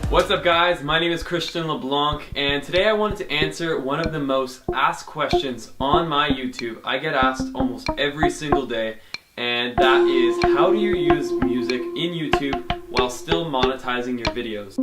What's up guys, my name is Christian LeBlanc and today I wanted to answer one of the most asked questions on my YouTube. I get asked almost every single day, and that is, how do you use music in YouTube while still monetizing your videos?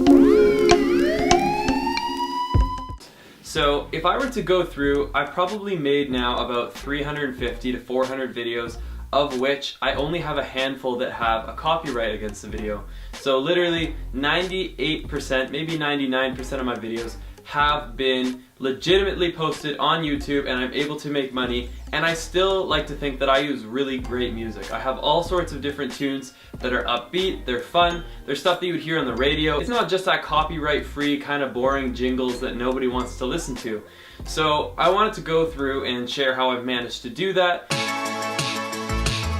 So if I were to go through, I've probably made now about 350 to 400 videos, of which I only have a handful that have a copyright against the video. So literally 98%, maybe 99% of my videos have been legitimately posted on YouTube and I'm able to make money, and I still like to think that I use really great music. I have all sorts of different tunes that are upbeat, they're fun, they're stuff that you would hear on the radio. It's not just that copyright-free kind of boring jingles that nobody wants to listen to. So I wanted to go through and share how I've managed to do that.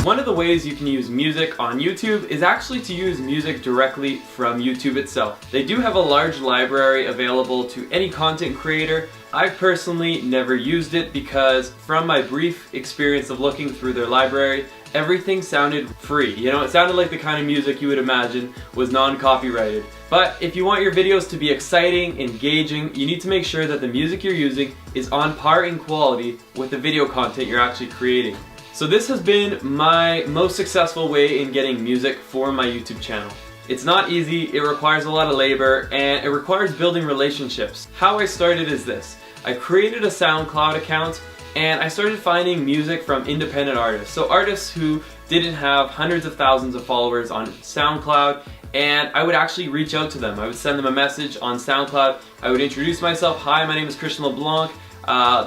One of the ways you can use music on YouTube is actually to use music directly from YouTube itself. They do have a large library available to any content creator. I've personally never used it because from my brief experience of looking through their library, everything sounded free. You know, it sounded like the kind of music you would imagine was non-copyrighted. But if you want your videos to be exciting, engaging, you need to make sure that the music you're using is on par in quality with the video content you're actually creating. So this has been my most successful way in getting music for my YouTube channel. It's not easy, it requires a lot of labor, and it requires building relationships. How I started is this. I created a SoundCloud account and I started finding music from independent artists. So artists who didn't have hundreds of thousands of followers on SoundCloud, and I would actually reach out to them. I would send them a message on SoundCloud. I would introduce myself. Hi, my name is Christian LeBlanc.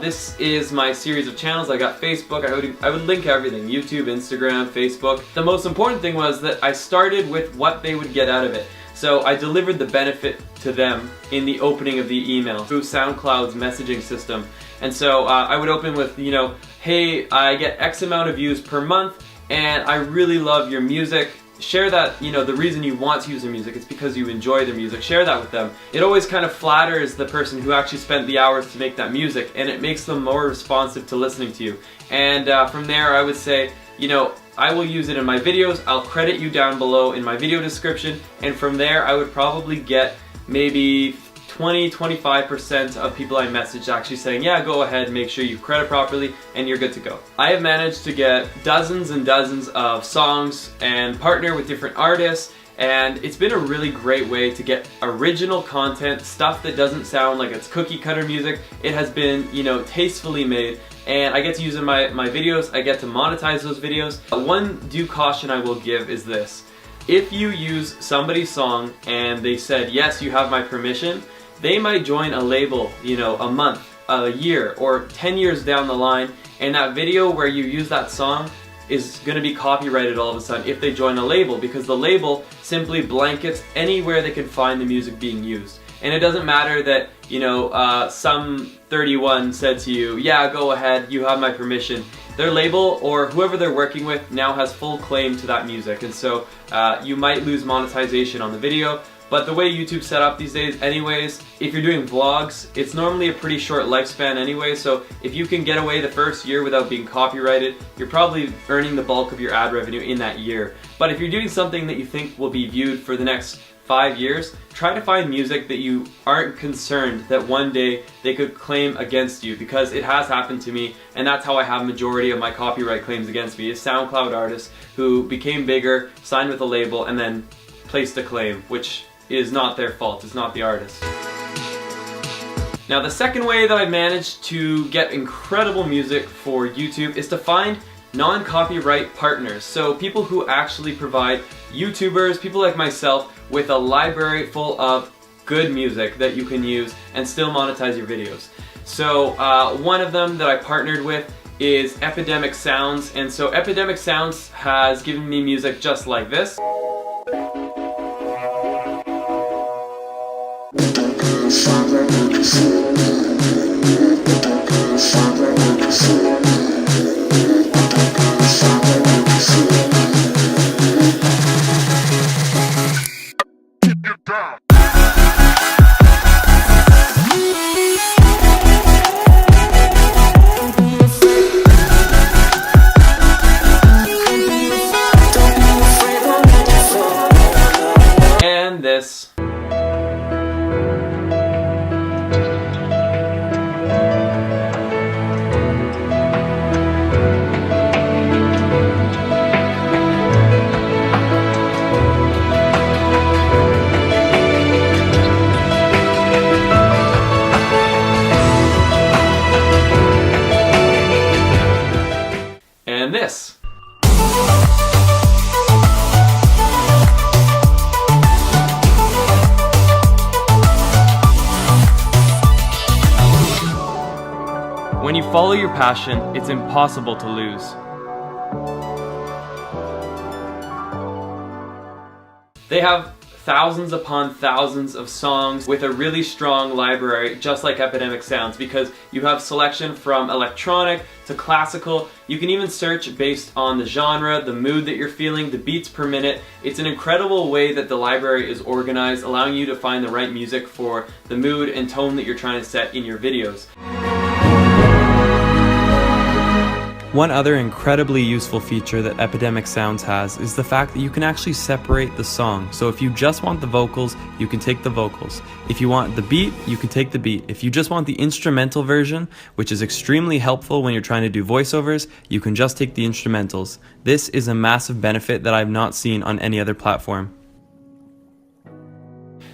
This is my series of channels. I got Facebook. I would link everything. YouTube, Instagram, Facebook. The most important thing was that I started with what they would get out of it. So I delivered the benefit to them in the opening of the email through SoundCloud's messaging system. And so I would open with, you know, hey, I get X amount of views per month and I really love your music. Share that, you know, the reason you want to use their music, it's because you enjoy their music. Share that with them. It always kind of flatters the person who actually spent the hours to make that music, and it makes them more responsive to listening to you. And from there I would say, you know, I will use it in my videos, I'll credit you down below in my video description, and from there I would probably get maybe 20-25% of people I messaged actually saying, yeah, go ahead, make sure you credit properly, and you're good to go. I have managed to get dozens and dozens of songs and partner with different artists, and it's been a really great way to get original content, stuff that doesn't sound like it's cookie cutter music. It has been, you know, tastefully made, and I get to use it in my videos, I get to monetize those videos. One due caution I will give is this. If you use somebody's song and they said, yes, you have my permission, they might join a label, you know, a month, a year, or 10 years down the line, and that video where you use that song is going to be copyrighted all of a sudden if they join a label, because the label simply blankets anywhere they can find the music being used. And it doesn't matter that, you know, some 31 said to you, yeah, go ahead, you have my permission. Their label or whoever they're working with now has full claim to that music, and so you might lose monetization on the video. But the way YouTube's set up these days anyways, if you're doing vlogs, it's normally a pretty short lifespan anyway, so if you can get away the first year without being copyrighted, you're probably earning the bulk of your ad revenue in that year. But if you're doing something that you think will be viewed for the next 5 years, try to find music that you aren't concerned that one day they could claim against you, because it has happened to me, and that's how I have majority of my copyright claims against me, is SoundCloud artists who became bigger, signed with a label, and then placed a claim, which is not their fault, it's not the artist. Now the second way that I've managed to get incredible music for YouTube is to find non-copyright partners. So people who actually provide YouTubers, people like myself, with a library full of good music that you can use and still monetize your videos. So one of them that I partnered with is Epidemic Sounds, and so Epidemic Sounds has given me music just like this. And this. follow your passion, it's impossible to lose. They have thousands upon thousands of songs with a really strong library, just like Epidemic Sounds, because you have selection from electronic to classical. You can even search based on the genre, the mood that you're feeling, the beats per minute. It's an incredible way that the library is organized, allowing you to find the right music for the mood and tone that you're trying to set in your videos. One other incredibly useful feature that Epidemic Sounds has is the fact that you can actually separate the song. So if you just want the vocals, you can take the vocals. If you want the beat, you can take the beat. If you just want the instrumental version, which is extremely helpful when you're trying to do voiceovers, you can just take the instrumentals. This is a massive benefit that I've not seen on any other platform.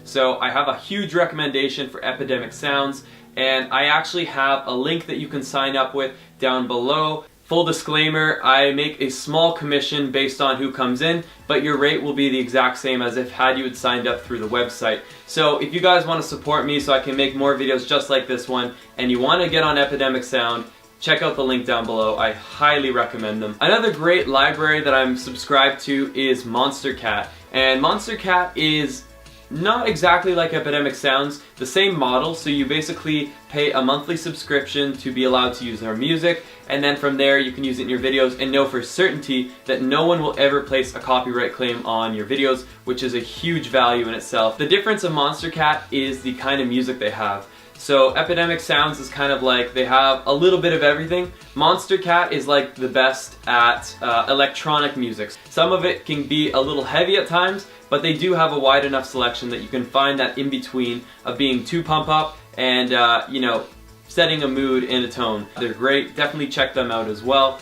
So I have a huge recommendation for Epidemic Sounds, and I actually have a link that you can sign up with down below. Full disclaimer, I make a small commission based on who comes in, but your rate will be the exact same as if had you had signed up through the website. So if you guys want to support me so I can make more videos just like this one, and you want to get on Epidemic Sound, check out the link down below. I highly recommend them. Another great library that I'm subscribed to is Monstercat, and Monstercat is not exactly like Epidemic Sounds, the same model, so you basically pay a monthly subscription to be allowed to use their music, and then from there you can use it in your videos and know for certainty that no one will ever place a copyright claim on your videos, which is a huge value in itself. The difference of Monstercat is the kind of music they have. So Epidemic Sounds is kind of like they have a little bit of everything. Monstercat is like the best at electronic music. Some of it can be a little heavy at times, but they do have a wide enough selection that you can find that in between of being too pump up and you know, setting a mood and a tone. They're great, definitely check them out as well.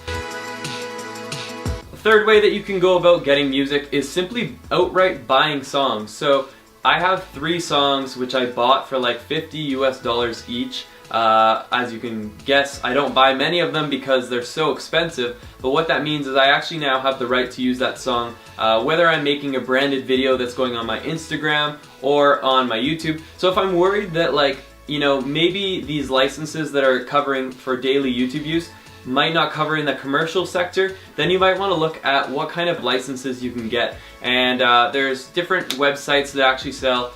The third way that you can go about getting music is simply outright buying songs. So I have 3 songs which I bought for like $50 US each. As you can guess, I don't buy many of them because they're so expensive, but what that means is I actually now have the right to use that song, whether I'm making a branded video that's going on my Instagram or on my YouTube. So if I'm worried that, like, you know, maybe these licenses that are covering for daily YouTube use might not cover in the commercial sector, then you might want to look at what kind of licenses you can get. And there's different websites that actually sell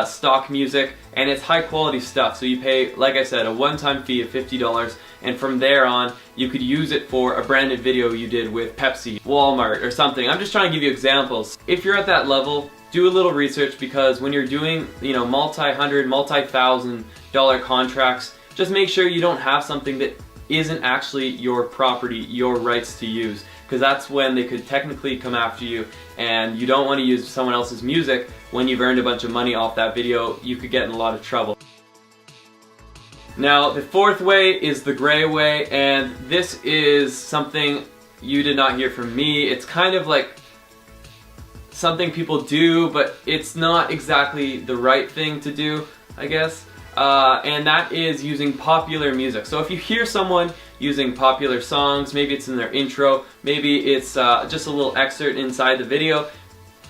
stock music, and it's high quality stuff. So you pay, like I said, a one-time fee of $50, and from there on you could use it for a branded video you did with Pepsi, Walmart, or something. I'm just trying to give you examples. If you're at that level, do a little research, because when you're doing, you know, multi-hundred, multi-thousand-dollar contracts, just make sure you don't have something that isn't actually your property, your rights to use, because that's when they could technically come after you, and you don't want to use someone else's music when you've earned a bunch of money off that video. You could get in a lot of trouble. Now, the fourth way is the gray way, and this is something you did not hear from me. It's kind of like something people do, but it's not exactly the right thing to do, I guess. And that is using popular music. So if you hear someone using popular songs, maybe it's in their intro, maybe it's just a little excerpt inside the video,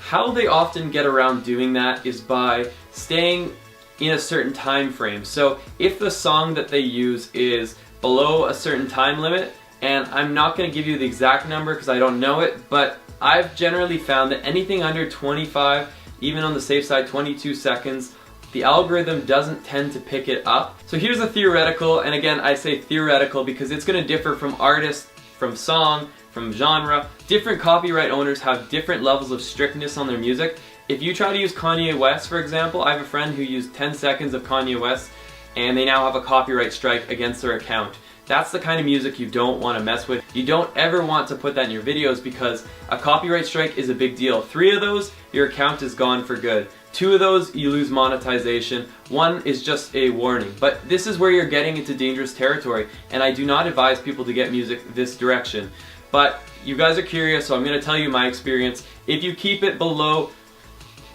how they often get around doing that is by staying in a certain time frame. So if the song that they use is below a certain time limit, and I'm not going to give you the exact number because I don't know it, but I've generally found that anything under 25, even on the safe side 22 seconds, the algorithm doesn't tend to pick it up. So here's a theoretical, and again I say theoretical because it's going to differ from artist, from song, from genre. Different copyright owners have different levels of strictness on their music. If you try to use Kanye West, for example, I have a friend who used 10 seconds of Kanye West and they now have a copyright strike against their account. That's the kind of music you don't want to mess with. You don't ever want to put that in your videos because a copyright strike is a big deal. 3 of those, your account is gone for good. 2 of those, you lose monetization. 1 is just a warning. But this is where you're getting into dangerous territory, and I do not advise people to get music this direction. But you guys are curious, so I'm going to tell you my experience. If you keep it below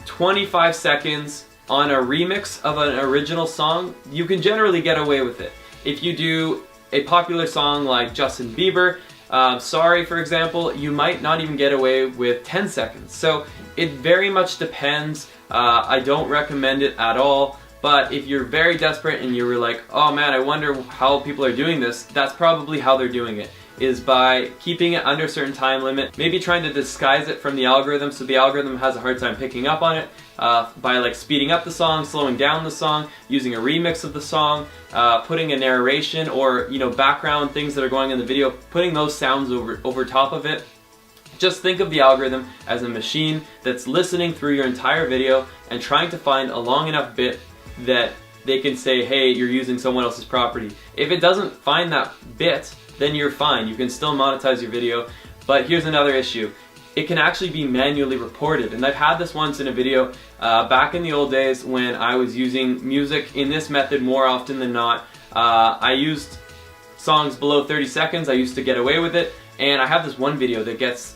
25 seconds on a remix of an original song, you can generally get away with it. If you do a popular song like Justin Bieber, Sorry, for example, you might not even get away with 10 seconds. So it very much depends. I don't recommend it at all, But if you're very desperate and you were like, oh man, I wonder how people are doing this, that's probably how they're doing it, is by keeping it under a certain time limit, maybe trying to disguise it from the algorithm so the algorithm has a hard time picking up on it, by like speeding up the song, slowing down the song, using a remix of the song, putting a narration or, you know, background things that are going in the video, putting those sounds over top of it. Just think of the algorithm as a machine that's listening through your entire video and trying to find a long enough bit that they can say, hey, you're using someone else's property. If it doesn't find that bit, then you're fine. You can still monetize your video. But here's another issue. It can actually be manually reported. And I've had this once in a video back in the old days when I was using music in this method more often than not. I used songs below 30 seconds. I used to get away with it. And I have this one video that gets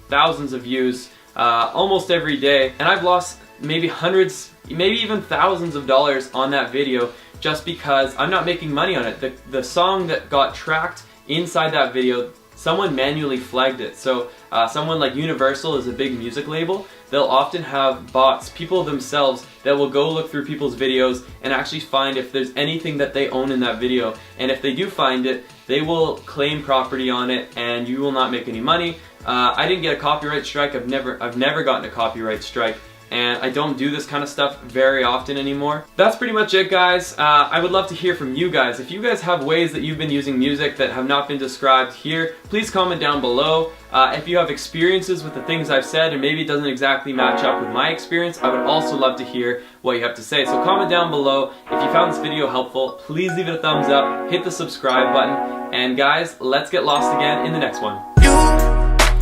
thousands of views almost every day. And I've lost maybe hundreds, maybe even thousands of dollars on that video just because I'm not making money on it. The song that got tracked inside that video, someone manually flagged it. So someone like Universal is a big music label. They'll often have bots, people themselves, that will go look through people's videos and actually find if there's anything that they own in that video. And if they do find it, they will claim property on it and you will not make any money. I didn't get a copyright strike. I've never gotten a copyright strike. And I don't do this kind of stuff very often anymore. That's pretty much it, guys. I would love to hear from you guys. If you guys have ways that you've been using music that have not been described here, please comment down below. If you have experiences with the things I've said and maybe it doesn't exactly match up with my experience, I would also love to hear what you have to say. So comment down below. If you found this video helpful, please leave it a thumbs up, hit the subscribe button, and guys, let's get lost again in the next one.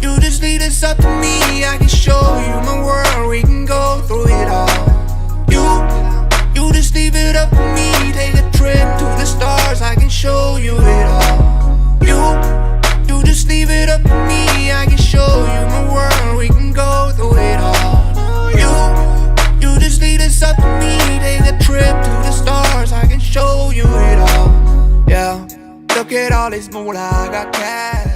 You just leave this up to me, I can show you my world, we can go through it all. You just leave it up to me, take a trip to the stars, I can show you it all. You just leave it up to me, I can show you my world, we can go through it all. You just leave this up to me, take a trip to the stars, I can show you it all. Yeah, look at all this moolah, I got cash.